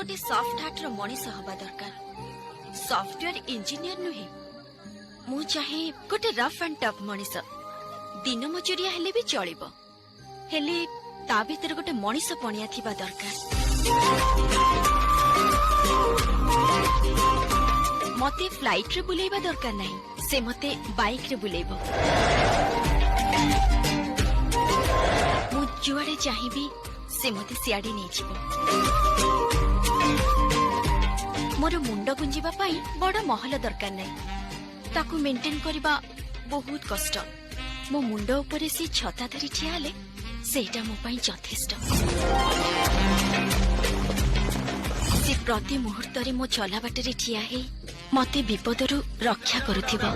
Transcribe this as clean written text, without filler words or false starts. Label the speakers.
Speaker 1: गोटे soft heart रो मनीष हवा दरकार सॉफ्टवेयर इंजीनियर नुहे मु चाहे गोटे रफ एंड टफ मनीष दिन मजूरिया हेले भी चलिबो हेले ता भीतर गोटे मनीष पणिया थिबा दरकार मते फ्लाइट रे बुलेबा दरकार नहीं से मते बाइक रे बुलेबो मु जुआडे चाहिबी से मते सियाडे नै जिवो मोर मुंड गुंजिबा पाई बड़ महल दरकार नहीं ताकू मेंटेन करबा बहुत कष्ट मो मुंड ऊपर से छता धरी ठिया हेले सेटा मो पाई यथेष्ट से प्रति मुहूर्त रे मो चला बाटे रे ठिया हे मते विपदरु रक्षा करुथिबो।